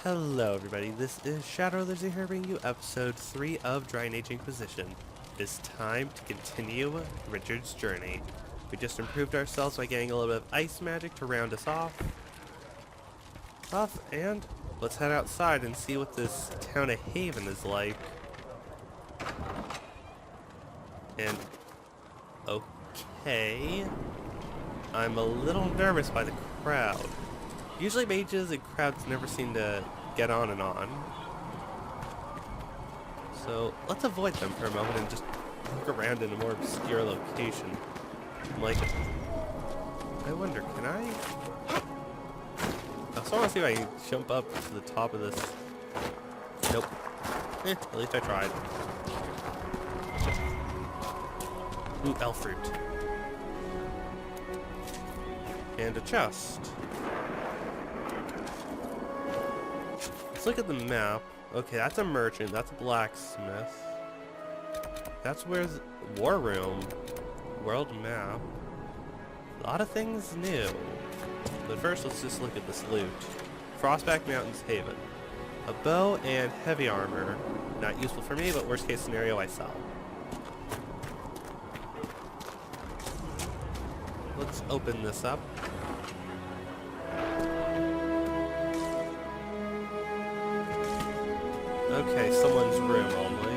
Hello everybody, this is Shadow Lizzie here bringing you episode 3 of Dragon Age Inquisition. It's time to continue Richard's journey. We just improved ourselves by getting a little bit of ice magic to round us off. And let's head outside and see what this town of Haven is like. And, okay, I'm a little nervous by the crowd. Usually mages and crowds never seem to get on and on. So let's avoid them for a moment and just look around in a more obscure location. Like, I wonder, can I? I also want to see if I can jump up to the top of this. Nope. At least I tried. Ooh, elf fruit. And a chest. Let's look at the map. Okay, that's a merchant, that's a blacksmith. That's where's War Room. World map. A lot of things new. But first, let's just look at this loot. Frostback Mountains Haven. A bow and heavy armor. Not useful for me, but worst case scenario, I sell. Let's open this up. Okay, someone's room only.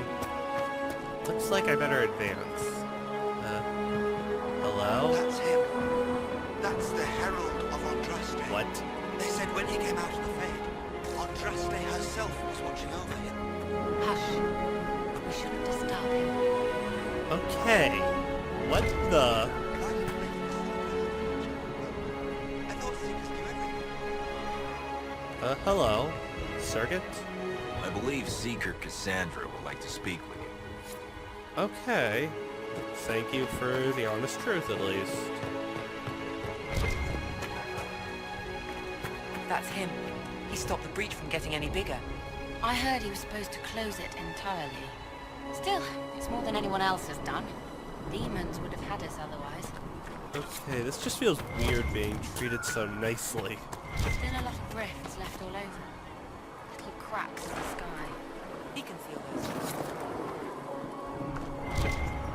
Looks like I better advance. Hello? That's him. That's the Herald of Andraste. What? They said when he came out of the Fade, Andraste herself was watching over him. Hush. We shouldn't disturb him. Okay. What the? Why did you make him call? I thought Seekers knew everything. Hello? Circuit? I believe Seeker Cassandra would like to speak with you. Okay. Thank you for the honest truth, at least. That's him. He stopped the breach from getting any bigger. I heard he was supposed to close it entirely. Still, it's more than anyone else has done. Demons would have had us otherwise. Okay, this just feels weird being treated so nicely. Still a lot of rifts left all over. Little cracks in the sky. He can feel those.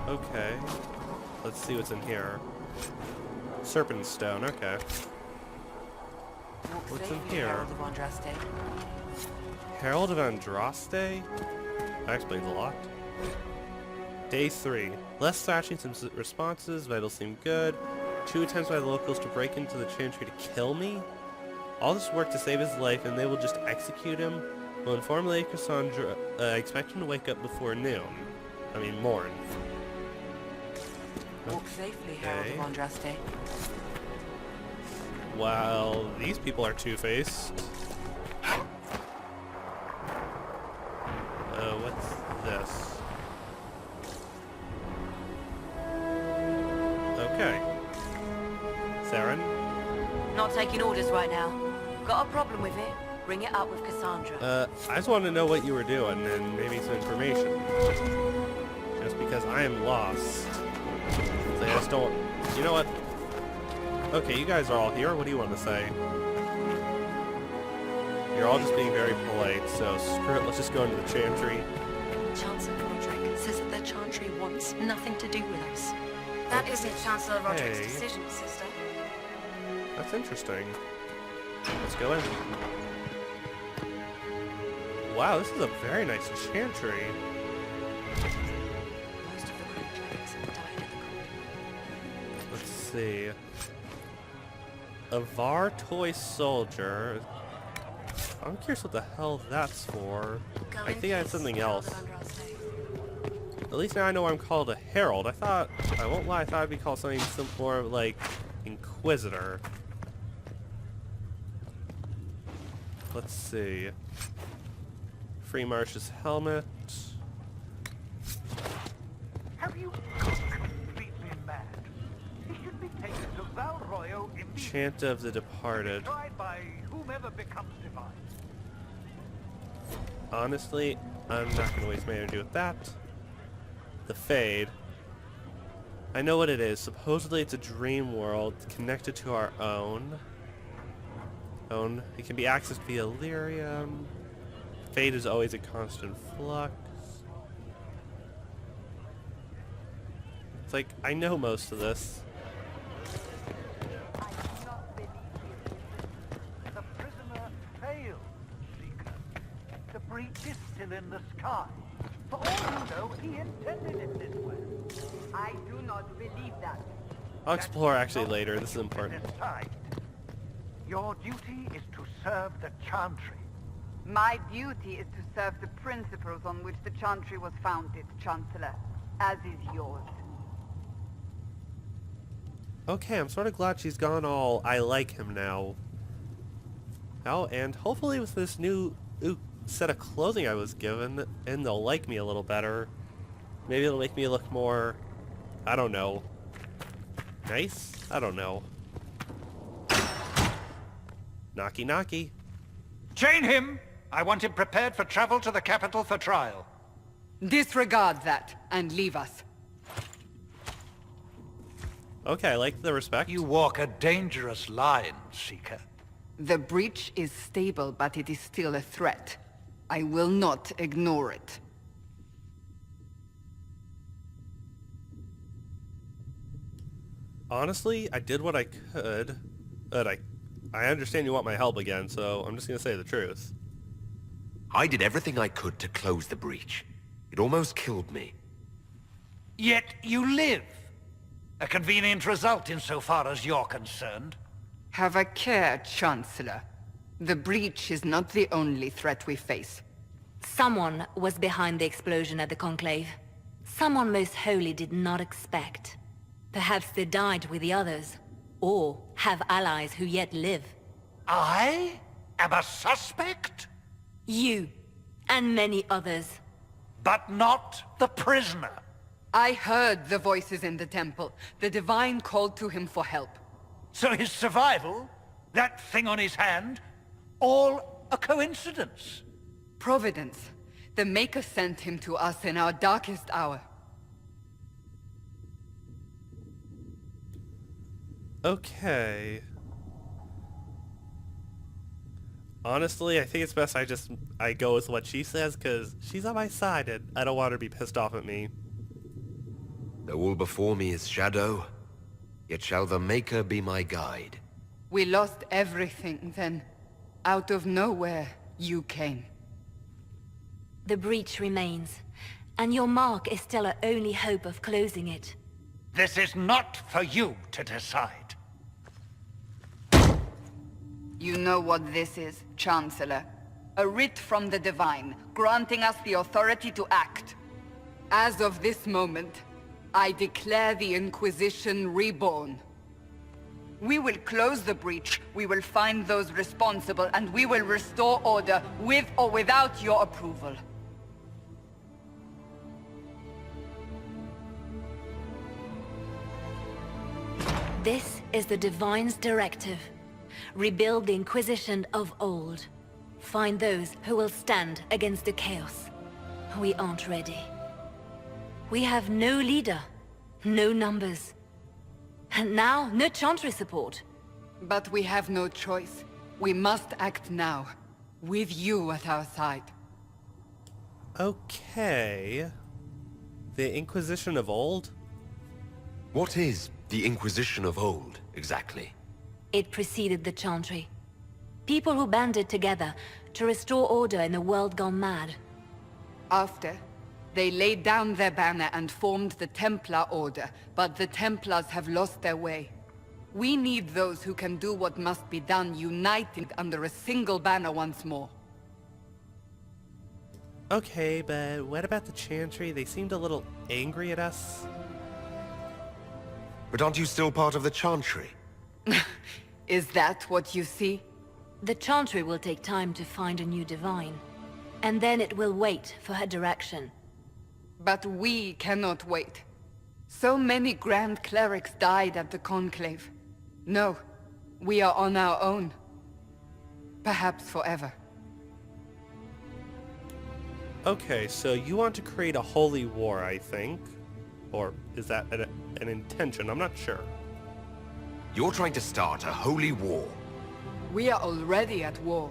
Okay. Let's see what's in here. Serpent stone, okay. Walk What's in safely, here? Herald of Andraste. Herald of Andraste? That explains a lot. Day 3. Less thrashing, some responses, vitals seem good. 2 attempts by the locals to break into the chantry to kill me? All this work to save his life and they will just execute him? We'll inform Lady Cassandra, expect him to wake up before noon. I mean, morn. Walk safely, Herald Okay. of Andraste. Wow, these people are two-faced. What's this? Okay. Saren? Not taking orders right now. Got a problem with it? Bring it up with Cassandra. I just wanted to know what you were doing and maybe some information. Just because I am lost. So I just don't... You know what? Okay, you guys are all here. What do you want to say? You're all just being very polite, so screw it. Let's just go into the chantry. Chancellor Roderick says that the Chantry wants nothing to do with us. That isn't Chancellor Roderick's Okay. decision, sister. That's interesting. Let's go in. Wow, this is a very nice chantry. Most of the great clerics have died at the court. Let's see. A Var toy soldier. I'm curious what the hell that's for. Go I in think I had peace, something Herald else. of Andraste. At least now I know I'm called a herald. I won't lie, I thought I'd be called something more like Inquisitor. Let's see. Free Marsh's helmet. Have you gone completely mad? He should be taken to Val Royo immediately. Chant of the Departed. Tried by whomever becomes divine. Honestly, I'm not going to waste my energy with that. The Fade. I know what it is. Supposedly it's a dream world connected to our own. Stone. It can be accessed via lyrium. Fate is always a constant flux. It's like, I know most of this. I do not believe you. The prisoner failed, Seeker. The breach is still in the sky. For all you know, he intended it this way. I do not believe that. I'll explore actually later. This is important. Decide. Your duty is to serve the Chantry. My duty is to serve the principles on which the Chantry was founded, Chancellor, as is yours. Okay, I'm sort of glad she's gone all I like him now. Oh, and hopefully with this new set of clothing I was given, and they'll like me a little better. Maybe it'll make me look more, I don't know, nice? I don't know. Knocky knocky. Chain him! I want him prepared for travel to the capital for trial. Disregard that and leave us. Okay, I like the respect. You walk a dangerous line, Seeker. The breach is stable, but it is still a threat. I will not ignore it. Honestly, I did what I could, but I understand you want my help again, so I'm just gonna say the truth. I did everything I could to close the breach. It almost killed me. Yet you live. A convenient result insofar as you're concerned. Have a care, Chancellor. The breach is not the only threat we face. Someone was behind the explosion at the Conclave. Someone most holy did not expect. Perhaps they died with the others, or have allies who yet live. I am a suspect? You, and many others. But not the prisoner. I heard the voices in the temple. The Divine called to him for help. So his survival, that thing on his hand, all a coincidence. Providence. The Maker sent him to us in our darkest hour. Okay. Honestly, I think it's best I go with what she says, because she's on my side, and I don't want her to be pissed off at me. Though all before me is shadow, yet shall the Maker be my guide. We lost everything then. Out of nowhere, you came. The breach remains, and your mark is still our only hope of closing it. This is not for you to decide. You know what this is, Chancellor. A writ from the Divine, granting us the authority to act. As of this moment, I declare the Inquisition reborn. We will close the breach, we will find those responsible, and we will restore order with or without your approval. This is the Divine's directive. Rebuild the Inquisition of old. Find those who will stand against the chaos. We aren't ready. We have no leader, no numbers. And now, no Chantry support. But we have no choice. We must act now, with you at our side. Okay. The Inquisition of old? What is the Inquisition of old, exactly? It preceded the Chantry. People who banded together to restore order in a world gone mad. After, they laid down their banner and formed the Templar Order, but the Templars have lost their way. We need those who can do what must be done, united under a single banner once more. Okay, but what about the Chantry? They seemed a little angry at us. But aren't you still part of the Chantry? Is that what you see? The Chantry will take time to find a new Divine. And then it will wait for her direction. But we cannot wait. So many Grand Clerics died at the Conclave. No, we are on our own. Perhaps forever. Okay, so you want to create a holy war, I think. Or is that an intention? I'm not sure. You're trying to start a holy war. We are already at war.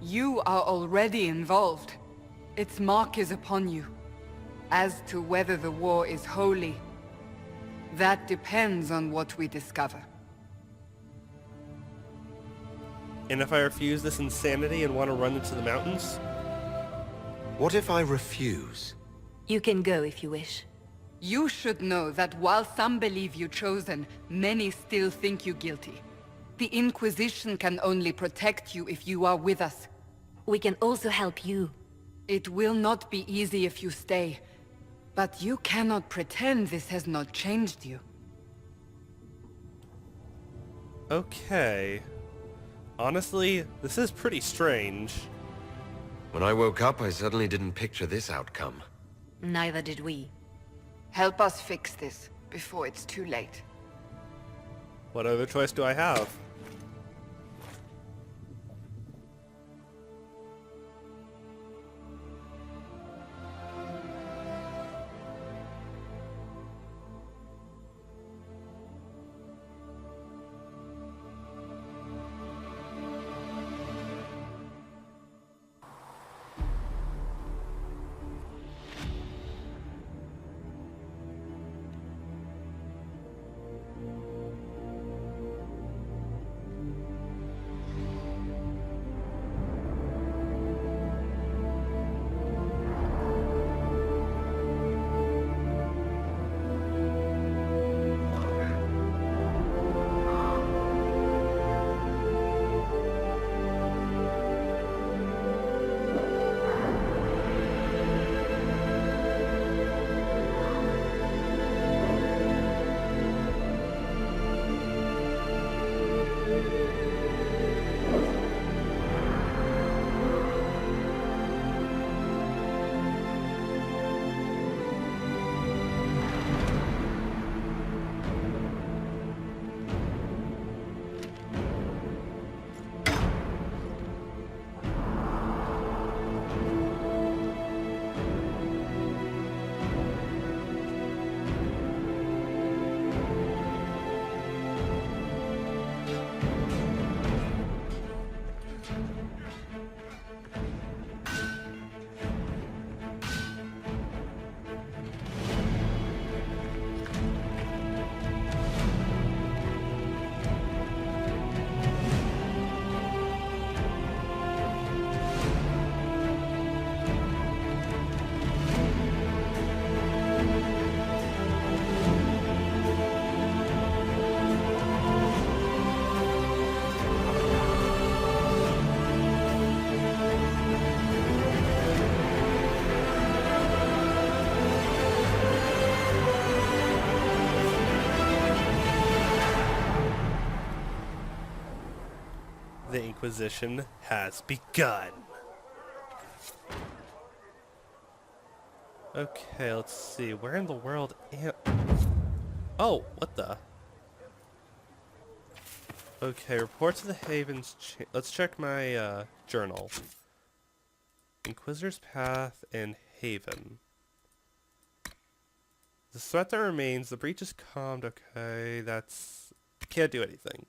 You are already involved. Its mark is upon you. As to whether the war is holy, that depends on what we discover. And if I refuse this insanity and want to run into the mountains? What if I refuse? You can go if you wish. You should know that while some believe you chosen, many still think you guilty. The Inquisition can only protect you if you are with us. We can also help you. It will not be easy if you stay, but you cannot pretend this has not changed you. Okay. Honestly, this is pretty strange. When I woke up, I suddenly didn't picture this outcome. Neither did we. Help us fix this, before it's too late. What other choice do I have? The Inquisition has begun. Okay, let's see. Where in the world am... Oh, what the? Okay, report to the Haven's... Let's check my journal. Inquisitor's Path and Haven. The threat that remains, the breach is calmed. Okay, that's... Can't do anything.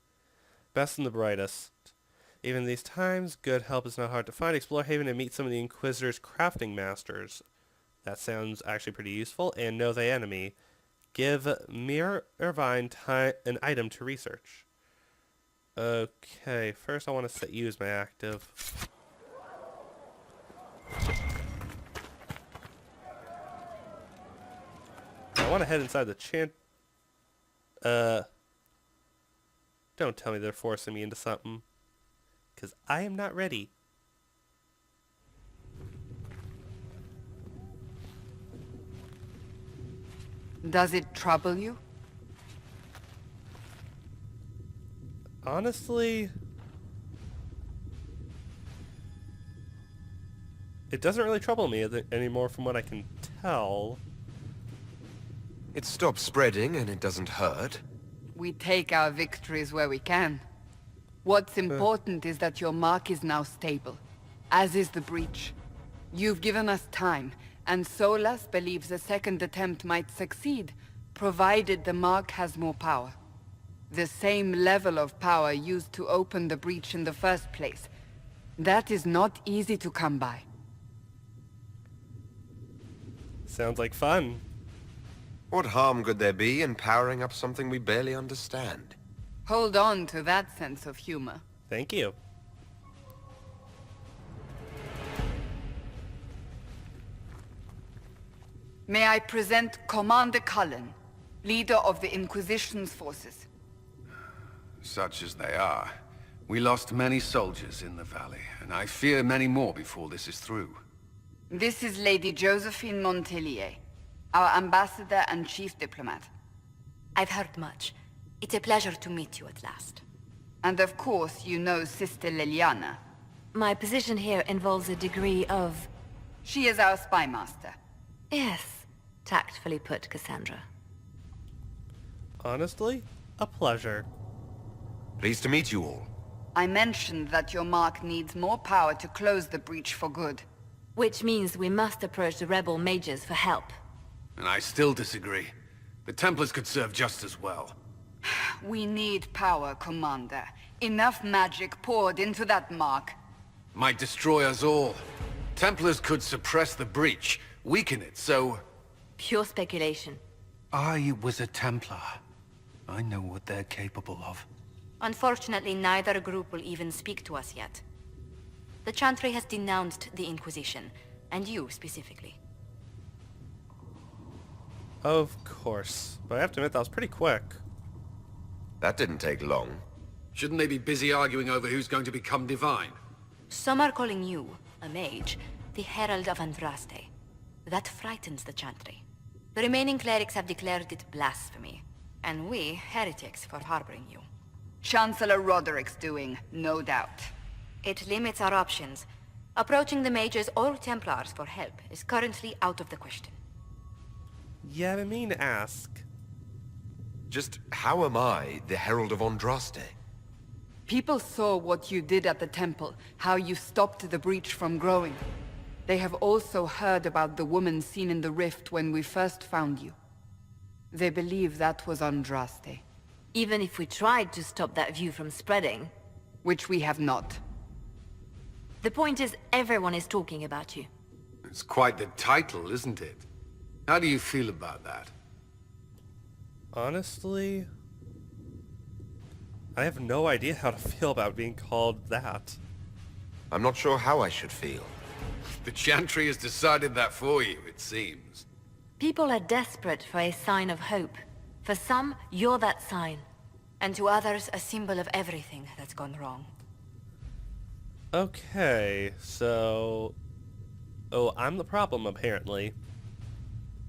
Best and the brightest. Even in these times, good help is not hard to find. Explore Haven and meet some of the Inquisitor's crafting masters. That sounds actually pretty useful. And know the enemy. Give Mir Irvine an item to research. Okay, first I want to set you as my active. I want to head inside the Don't tell me they're forcing me into something. Because I am not ready. Does it trouble you? Honestly, it doesn't really trouble me anymore from what I can tell. It stops spreading and it doesn't hurt. We take our victories where we can. What's important is that your mark is now stable, as is the breach. You've given us time, and Solas believes a second attempt might succeed, provided the mark has more power. The same level of power used to open the breach in the first place. That is not easy to come by. Sounds like fun. What harm could there be in powering up something we barely understand? Hold on to that sense of humor. Thank you. May I present Commander Cullen, leader of the Inquisition's forces. Such as they are. We lost many soldiers in the valley, and I fear many more before this is through. This is Lady Josephine Montelier, our ambassador and chief diplomat. I've heard much. It's a pleasure to meet you at last. And of course, you know Sister Liliana. My position here involves a degree of... She is our spy master. Yes, tactfully put, Cassandra. Honestly, a pleasure. Pleased to meet you all. I mentioned that your mark needs more power to close the breach for good. Which means we must approach the rebel mages for help. And I still disagree. The Templars could serve just as well. We need power, Commander. Enough magic poured into that mark. Might destroy us all. Templars could suppress the breach, weaken it, so... Pure speculation. I was a Templar. I know what they're capable of. Unfortunately, neither group will even speak to us yet. The Chantry has denounced the Inquisition, and you specifically. Of course. But I have to admit, that was pretty quick. That didn't take long. Shouldn't they be busy arguing over who's going to become divine? Some are calling you, a mage, the Herald of Andraste. That frightens the Chantry. The remaining clerics have declared it blasphemy, and we, heretics, for harboring you. Chancellor Roderick's doing, no doubt. It limits our options. Approaching the mages or Templars for help is currently out of the question. Yeah, I didn't mean to ask. Just how am I the Herald of Andraste? People saw what you did at the temple, how you stopped the breach from growing. They have also heard about the woman seen in the rift when we first found you. They believe that was Andraste. Even if we tried to stop that view from spreading. Which we have not. The point is, everyone is talking about you. It's quite the title, isn't it? How do you feel about that? Honestly, I have no idea how to feel about being called that. I'm not sure how I should feel. The Chantry has decided that for you, it seems. People are desperate for a sign of hope. For some, you're that sign. And to others, a symbol of everything that's gone wrong. Okay, so... Oh, I'm the problem, apparently.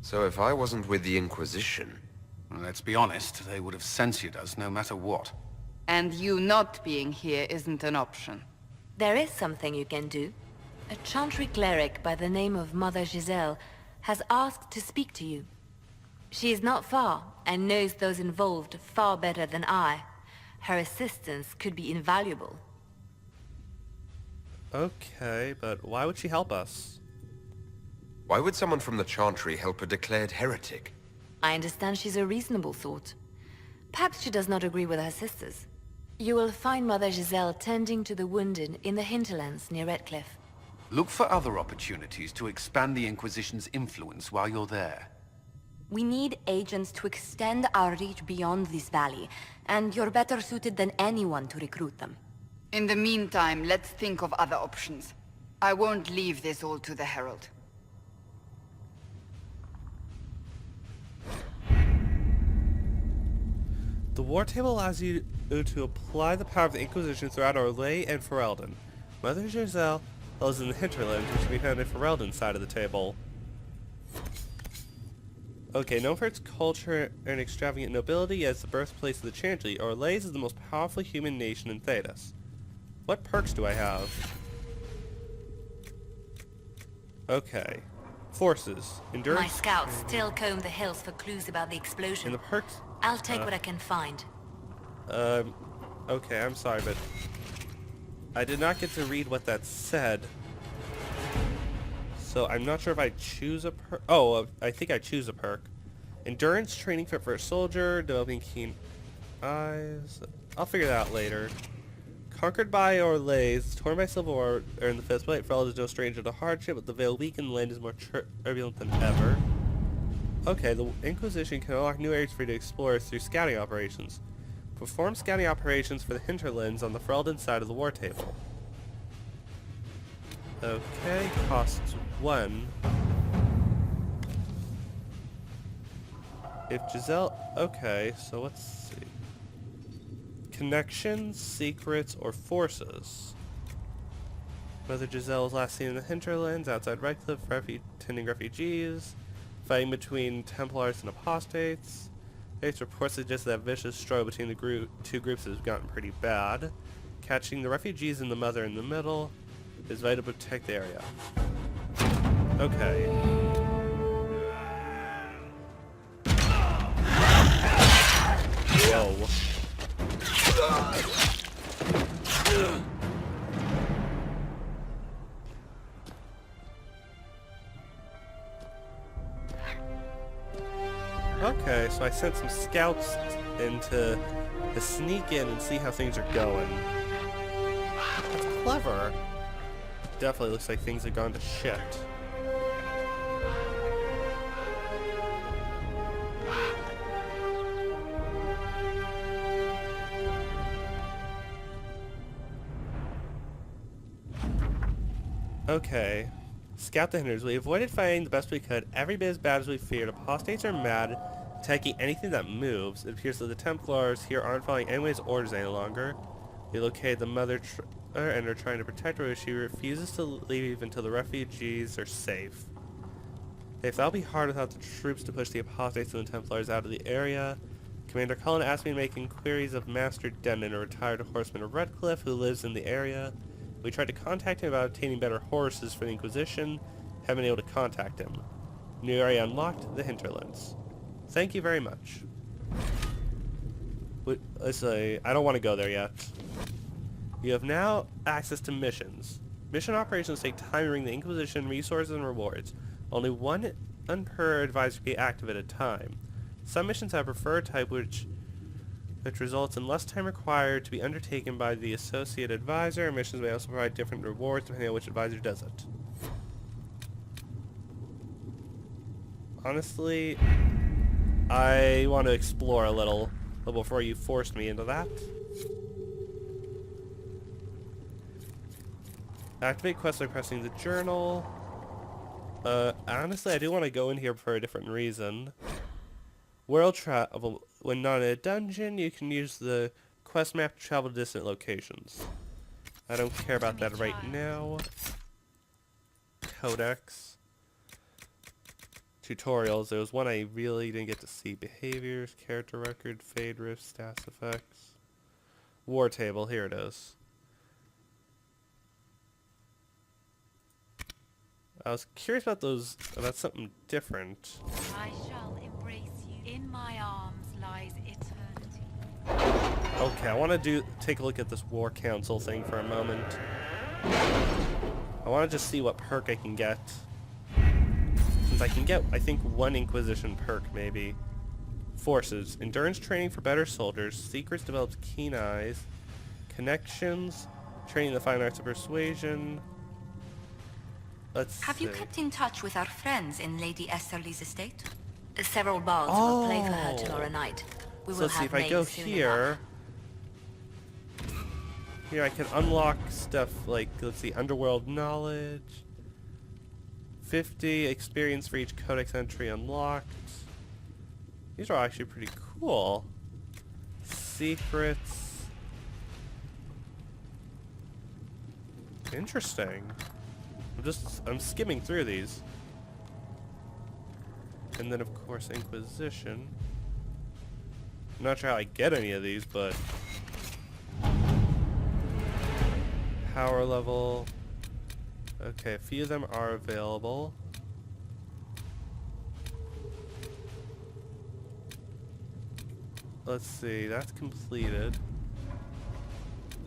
So if I wasn't with the Inquisition... Well, let's be honest, they would have censored us no matter what. And you not being here isn't an option. There is something you can do. A Chantry cleric by the name of Mother Giselle has asked to speak to you. She is not far, and knows those involved far better than I. Her assistance could be invaluable. Okay, but why would she help us? Why would someone from the Chantry help a declared heretic? I understand she's a reasonable sort. Perhaps she does not agree with her sisters. You will find Mother Giselle tending to the wounded in the hinterlands near Redcliffe. Look for other opportunities to expand the Inquisition's influence while you're there. We need agents to extend our reach beyond this valley, and you're better suited than anyone to recruit them. In the meantime, let's think of other options. I won't leave this all to the Herald. The war table allows you to apply the power of the Inquisition throughout Orlais and Ferelden. Mother Giselle lives in the hinterlands, which can be found in Ferelden's side of the table. Okay, known for its culture and extravagant nobility as the birthplace of the Chantry, Orlais is the most powerful human nation in Thedas. What perks do I have? Okay. Forces. Endurance. My scouts still comb the hills for clues about the explosion. And the perks... I'll take what I can find. Okay, I'm sorry, but... I did not get to read what that said. So I'm not sure if I choose a perk. Oh, I think I choose a perk. Endurance, training fit for a soldier, developing keen eyes. I'll figure that out later. Conquered by Orlays, torn by civil war, or in the Fist Fight, Ferelden is no stranger to hardship, but the Veil weakened, the land is more turbulent than ever. Okay, the Inquisition can unlock new areas for you to explore through scouting operations. Perform scouting operations for the hinterlands on the Ferelden side of the war table. Okay, costs 1. If Giselle... Okay, so let's see. Connections, secrets, or forces. Whether Giselle was last seen in the hinterlands, outside Redcliffe, tending refugees, fighting between Templars and Apostates. Its reports suggest that vicious struggle between the two groups has gotten pretty bad. Catching the refugees and the mother in the middle is vital to protect the area. Okay. Whoa. Okay, so I sent some scouts in to sneak in and see how things are going. That's clever. Definitely looks like things have gone to shit. Okay. Scout the hinders. We avoided fighting the best we could, every bit as bad as we feared. Apostates are mad, attacking anything that moves. It appears that the Templars here aren't following anyone's orders any longer. We located the mother and are trying to protect her. She refuses to leave until the refugees are safe. They thought it would be hard without the troops to push the Apostates and the Templars out of the area. Commander Cullen asked me to make inquiries of Master Denon, a retired horseman of Redcliffe who lives in the area. We tried to contact him about obtaining better horses for the Inquisition. Haven't been able to contact him. New area unlocked, the hinterlands. Thank you very much. Let's say, I don't want to go there yet. You have now access to missions. Mission operations take time to bring the Inquisition resources and rewards. Only one per advisor can be active at a time. Some missions have preferred type which results in less time required to be undertaken by the associate advisor. Missions may also provide different rewards depending on which advisor does it. Honestly, I want to explore a little before you forced me into that. Activate quest by pressing the journal. Honestly, I do want to go in here for a different reason. World travel. When not in a dungeon, you can use the quest map to travel to distant locations. I don't care about that right now. Codex. Tutorials. There was one I really didn't get to see. Behaviors, character record, fade rift, stats effects. War table. Here it is. I was curious about those, about something different. I shall embrace you. In my arms lies eternity. Okay, I want to take a look at this War Council thing for a moment. I want to just see what perk I can get. Since I can get, I think, one Inquisition perk, maybe. Forces. Endurance training for better soldiers. Secrets develops keen eyes. Connections. Training the fine arts of persuasion. Let's Have see. you kept in touch with our friends in Lady Esterly's estate? Several bards will play for her tomorrow night. We So will let's see, have if I go names soon here... Here I can unlock stuff like, let's see, Underworld Knowledge. 50 experience for each codex entry unlocked. These are actually pretty cool. Secrets. Interesting. I'm skimming through these. And then of course Inquisition. I'm not sure how I get any of these, but power level. Okay, a few of them are available. Let's see, that's completed.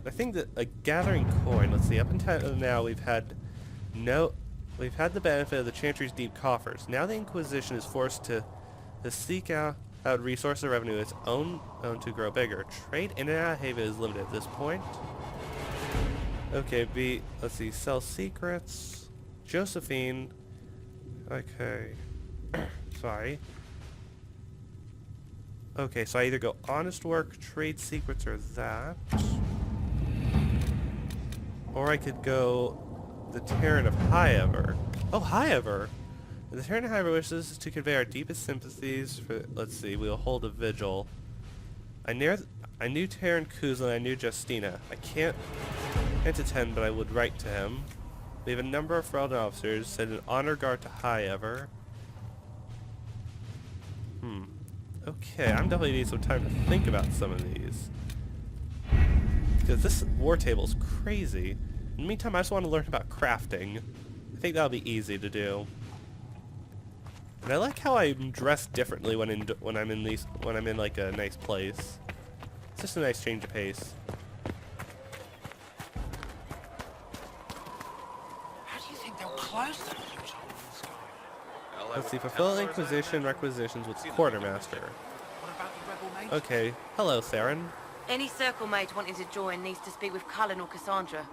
I think that a gathering coin, let's see, up until now we've had the benefit of the Chantry's deep coffers. Now the Inquisition is forced to seek out Resource of revenue is owned to grow bigger. Trade in and out of Haven is limited at this point. Okay, let's see, sell secrets. Josephine. Okay. Sorry. Okay, so I either go honest work, trade secrets, or that. Or I could go the Terran of Highever. Oh, Highever! The Terran of Highever wishes to convey our deepest sympathies for... Let's see, we'll hold a vigil. I knew Terran Kuzla and I knew Justina. I can't attend, but I would write to him. We have a number of Ferelden officers, send an honor guard to Highever. Okay, I'm definitely need some time to think about some of these. Because this war table's crazy. In the meantime, I just want to learn about crafting. I think that'll be easy to do. And I like how I'm dressed differently when I'm in like a nice place. It's just a nice change of pace. How do you think they'll close that huge hole in the sky? Let's see, fulfill Inquisition requisitions with Quartermaster. What about the rebel mage? Okay, hello, Theron. Any circle mage wanting to join needs to speak with Cullen or Cassandra.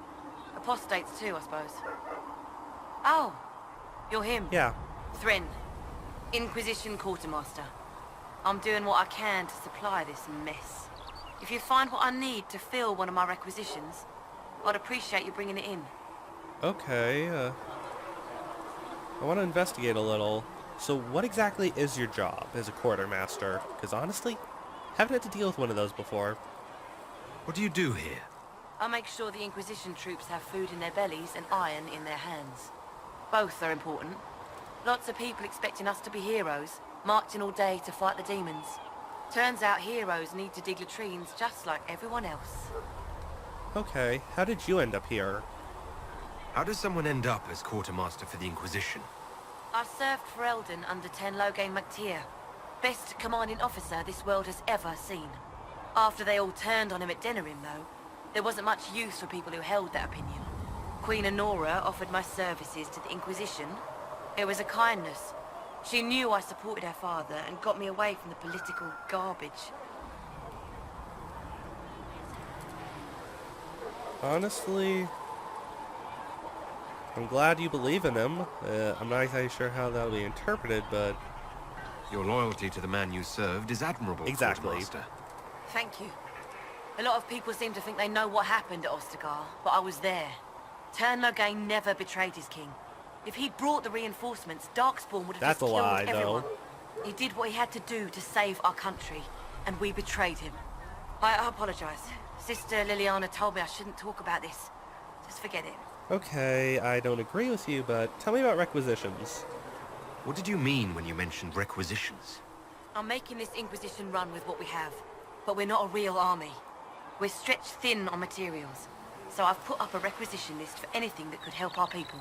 Apostates too, I suppose. Oh, you're him. Yeah. Thren, Inquisition Quartermaster. I'm doing what I can to supply this mess. If you find what I need to fill one of my requisitions, I'd appreciate you bringing it in. Okay, I want to investigate a little. So what exactly is your job as a quartermaster? Because honestly, haven't had to deal with one of those before. What do you do here? I make sure the Inquisition troops have food in their bellies and iron in their hands. Both are important. Lots of people expecting us to be heroes, marching all day to fight the demons. Turns out heroes need to dig latrines just like everyone else. Okay, how did you end up here? How does someone end up as quartermaster for the Inquisition? I served Ferelden under Ten Loghain MacTier, best commanding officer this world has ever seen. After they all turned on him at Denerim, though, there wasn't much use for people who held that opinion. Queen Honora offered my services to the Inquisition. It was a kindness. She knew I supported her father and got me away from the political garbage. Honestly, I'm glad you believe in him. I'm not exactly sure how that'll be interpreted, but... Your loyalty to the man you served is admirable, Exactly. Quartermaster. Thank you. A lot of people seem to think they know what happened at Ostagar, but I was there. Ten Loghain never betrayed his king. If he'd brought the reinforcements, Darkspawn would have That's just a killed lie, everyone. though. He did what he had to do to save our country, and we betrayed him. I apologize. Sister Liliana told me I shouldn't talk about this. Just forget it. Okay, I don't agree with you, but tell me about requisitions. What did you mean when you mentioned requisitions? I'm making this Inquisition run with what we have, but we're not a real army. We're stretched thin on materials, so I've put up a requisition list for anything that could help our people.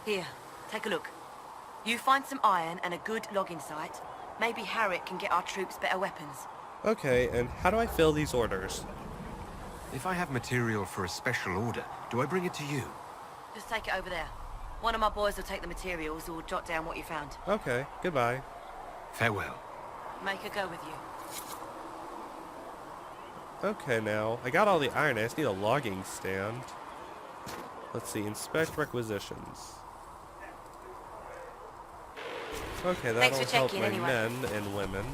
Here, take a look. You find some iron and a good logging site, maybe Harriet can get our troops better weapons. Okay, and how do I fill these orders? If I have material for a special order, do I bring it to you? Just take it over there. One of my boys will take the materials or jot down what you found. Okay, goodbye. Farewell. Make her go with you. Okay, now, I got all the iron, I just need a logging stand. Let's see, inspect requisitions. Okay, Thanks that'll for help checking my anyway. men and women.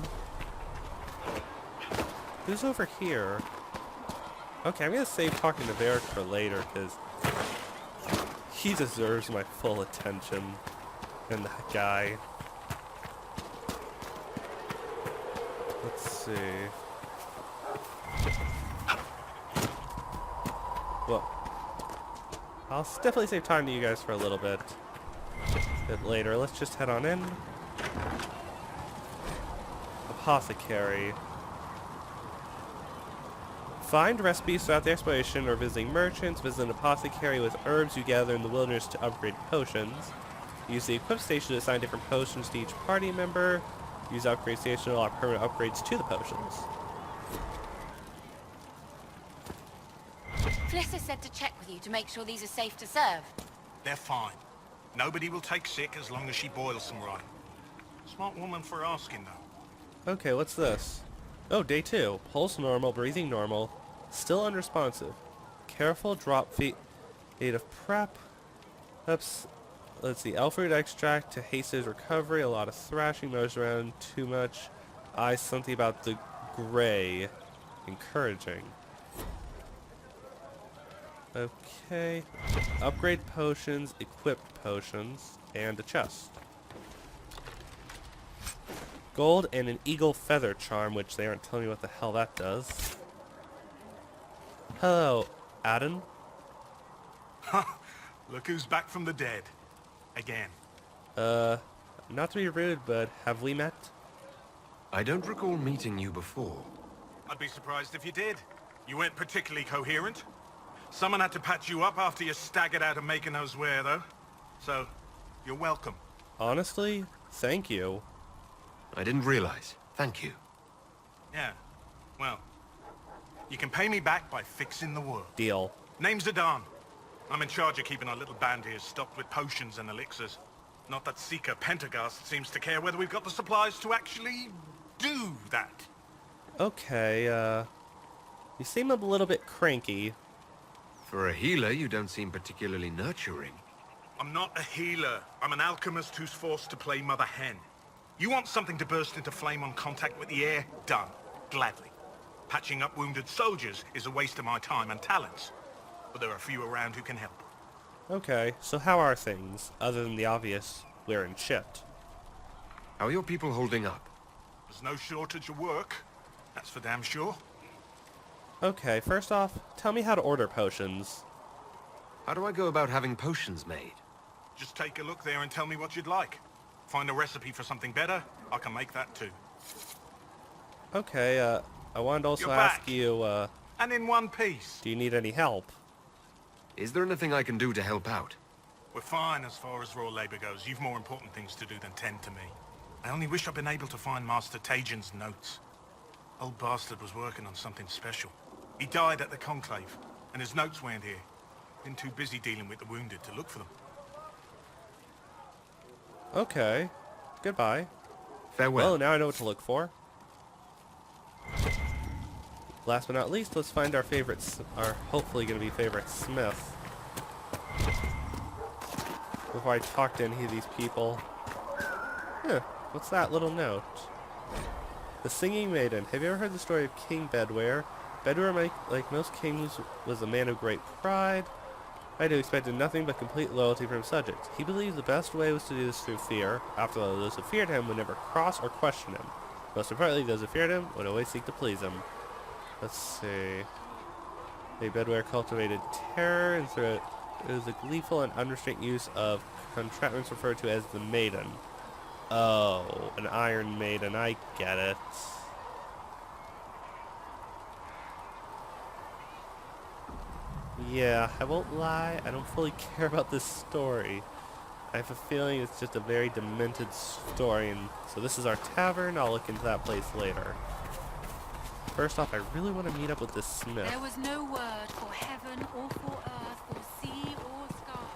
Who's over here? Okay, I'm gonna save talking to Varric for later, because he deserves my full attention. And that guy. Let's see. Well, I'll definitely save time to you guys for a little bit later. Let's just head on in. Apothecary. Find recipes throughout the exploration or visiting merchants. Visit an apothecary with herbs you gather in the wilderness to upgrade potions. Use the equip station to assign different potions to each party member. Use the upgrade station to unlock permanent upgrades to the potions. Flissa said to check with you to make sure these are safe to serve. They're fine. Nobody will take sick as long as she boils them right. Smart woman for asking, though. Okay, what's this? Oh, day 2. Pulse normal, breathing normal, still unresponsive. Careful drop feet of prep. Oops. Let's see, elfroot extract to haste his recovery. A lot of thrashing, motion around too much. Something about the gray. Encouraging. Okay. Upgrade potions, equipped potions, and a chest. Gold and an eagle feather charm, which they aren't telling me what the hell that does. Hello, Adam. Look who's back from the dead. Again. Not to be rude, but have we met? I don't recall meeting you before. I'd be surprised if you did. You weren't particularly coherent. Someone had to patch you up after you staggered out of making those wear, though. So, you're welcome. Honestly, thank you. I didn't realize. Thank you. Yeah. Well, you can pay me back by fixing the world. Deal. Name's Adan. I'm in charge of keeping our little band here stocked with potions and elixirs. Not that Seeker Pentagast seems to care whether we've got the supplies to actually do that. Okay, you seem a little bit cranky. For a healer, you don't seem particularly nurturing. I'm not a healer. I'm an alchemist who's forced to play Mother Hen. You want something to burst into flame on contact with the air? Done. Gladly. Patching up wounded soldiers is a waste of my time and talents. But there are a few around who can help. Okay, so how are things, other than the obvious, we're in shit? How are your people holding up? There's no shortage of work. That's for damn sure. Okay, first off, tell me how to order potions. How do I go about having potions made? Just take a look there and tell me what you'd like. Find a recipe for something better, I can make that too. Okay, I wanted to also You're ask back. you, And in one piece. do you need any help? Is there anything I can do to help out? We're fine as far as raw labor goes. You've more important things to do than tend to me. I only wish I'd been able to find Master Tajin's notes. Old bastard was working on something special. He died at the Conclave, and his notes weren't here. Been too busy dealing with the wounded to look for them. Okay, goodbye. Farewell. Well, now I know what to look for. Last but not least, let's find our our hopefully going to be favorite smith. Before I talk to any of these people. Huh, what's that little note? The Singing Maiden. Have you ever heard the story of King Bedware? Bedware, like most kings, was a man of great pride. I do expected nothing but complete loyalty from his subjects. He believed the best way was to do this through fear. After all, those who feared him would never cross or question him. Most importantly, those who feared him would always seek to please him. Let's see. The Bedware cultivated terror, and through it was a gleeful and unrestrained use of contraptions referred to as the Maiden. Oh, an Iron Maiden, I get it. Yeah, I won't lie, I don't fully care about this story. I have a feeling it's just a very demented story, and so this is our tavern. I'll look into that place later. First off, I really want to meet up with this smith. There was no word for heaven or for earth or sea or sky.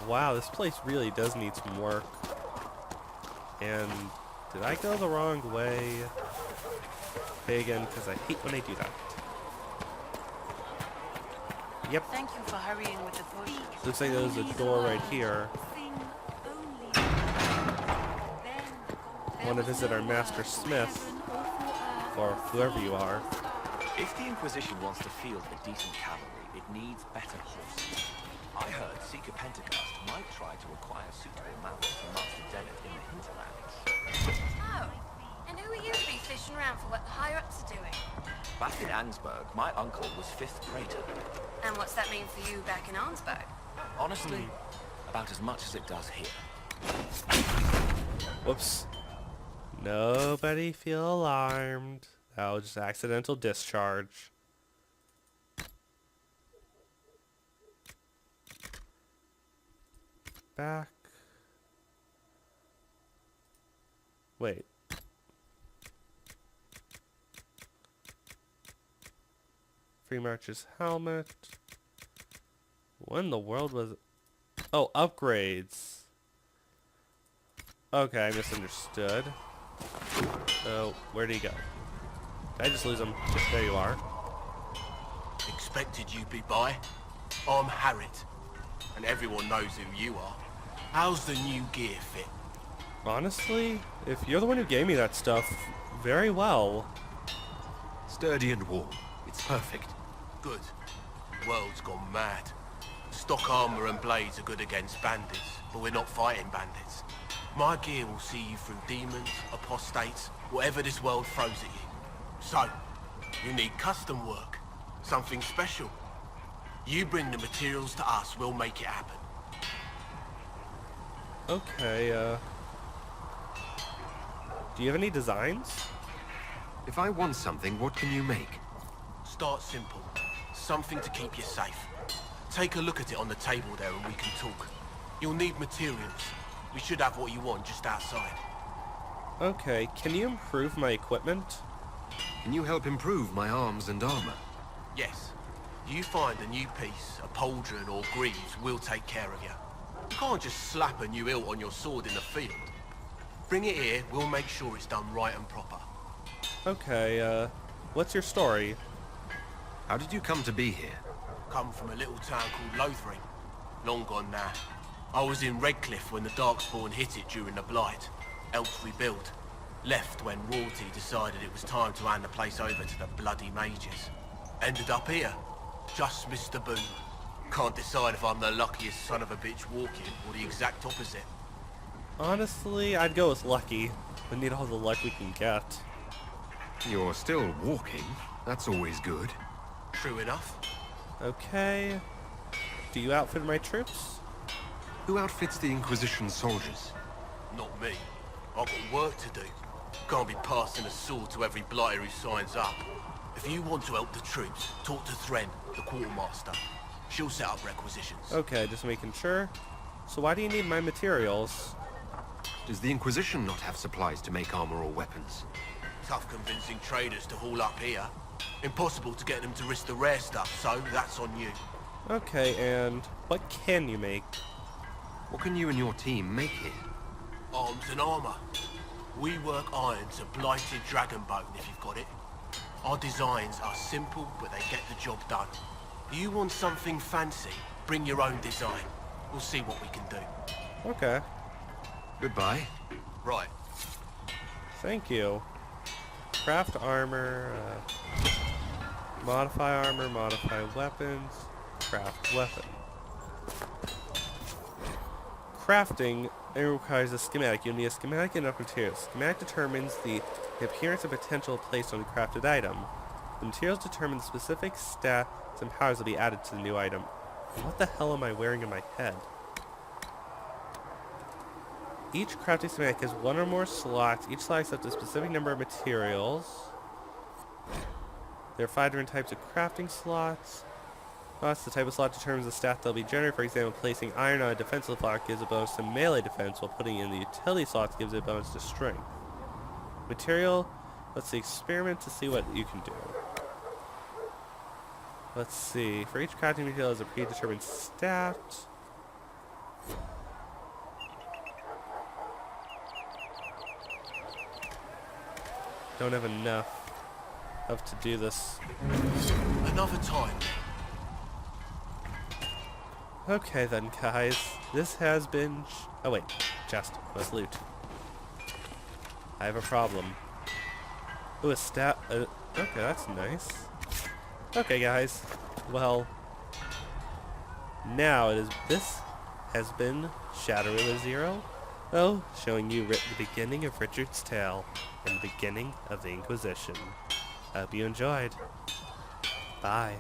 Wow, this place really does need some work. And did I go the wrong way? Okay, again, because I hate when I do that. Yep. Thank you for hurrying with the push. Looks like there's a door right here. I want to visit our Master Smith, or whoever you are. If the Inquisition wants to field a decent cavalry, it needs better horses. I heard Seeker Pentagast might try to acquire suitable mounts from Master Dennett in the hinterlands. Oh, and who are you to be fishing around for what the higher-ups are doing? Back in Angsburg, my uncle was 5th Praetor. And what's that mean for you back in Arnsberg? Honestly, about as much as it does here. Whoops. Nobody feel alarmed. That was just accidental discharge. Back. Wait. Free March's helmet. When in the world was it? Oh, upgrades. Okay, I misunderstood. So, where did he go? Did I just lose him? There you are. Expected you'd be by. I'm Harriet, and everyone knows who you are. How's the new gear fit? Honestly, if you're the one who gave me that stuff, very well. Sturdy and warm. It's perfect. Good. The world's gone mad. Stock armor and blades are good against bandits, but we're not fighting bandits. My gear will see you through demons, apostates, whatever this world throws at you. So, you need custom work. Something special. You bring the materials to us, we'll make it happen. Okay, do you have any designs? If I want something, what can you make? Start simple. Something to keep you safe. Take a look at it on the table there and we can talk. You'll need materials. We should have what you want just outside. Okay, can you improve my equipment? Can you help improve my arms and armor? Yes. You find a new piece, a pauldron or greaves, we'll take care of you. You can't just slap a new hilt on your sword in the field. Bring it here, we'll make sure it's done right and proper. Okay, what's your story? How did you come to be here? Come from a little town called Lothering. Long gone now. I was in Redcliffe when the Darkspawn hit it during the Blight. Helped rebuild. Left when royalty decided it was time to hand the place over to the bloody mages. Ended up here. Just missed the boom. Can't decide if I'm the luckiest son of a bitch walking or the exact opposite. Honestly, I'd go with lucky. We need all the luck we can get. You're still walking. That's always good. True enough. Okay. Do you outfit my troops? Who outfits the Inquisition soldiers? Not me. I've got work to do. Can't be passing a sword to every blighter who signs up. If you want to help the troops, talk to Thren, the quartermaster. She'll set up requisitions. Okay, just making sure. So why do you need my materials? Does the Inquisition not have supplies to make armor or weapons? Tough convincing traders to haul up here. Impossible to get them to risk the rare stuff, so that's on you. Okay, and what can you make? What can you and your team make here? Arms and armor. We work iron to blighted dragon bone if you've got it. Our designs are simple, but they get the job done. You want something fancy? Bring your own design. We'll see what we can do. Okay. Goodbye. Right. Thank you. Craft armor, modify armor, modify weapons, craft weapon. Crafting, it requires a schematic. You'll need a schematic and enough materials. Schematic determines the appearance and potential placed on the crafted item. The materials determine the specific stats and powers that will be added to the new item. What the hell am I wearing in my head? Each crafting schematic has one or more slots. Each slot accepts a specific number of materials. There are 5 different types of crafting slots. The type of slot determines the stat that will be generated. For example, placing iron on a defensive slot gives a bonus to melee defense, while putting it in the utility slots gives it a bonus to strength. Material, let's see, experiment to see what you can do. Let's see, for each crafting material is a predetermined stat. Don't have enough to do this. Another time. Okay then, guys. This has been... oh wait, chest. Let's loot. I have a problem. Ooh, a stat... okay, that's nice. Okay, guys. Well... now it is... this has been Shadowrunner Zero. Oh, showing you the beginning of Richard's tale and the beginning of the Inquisition. Hope you enjoyed. Bye.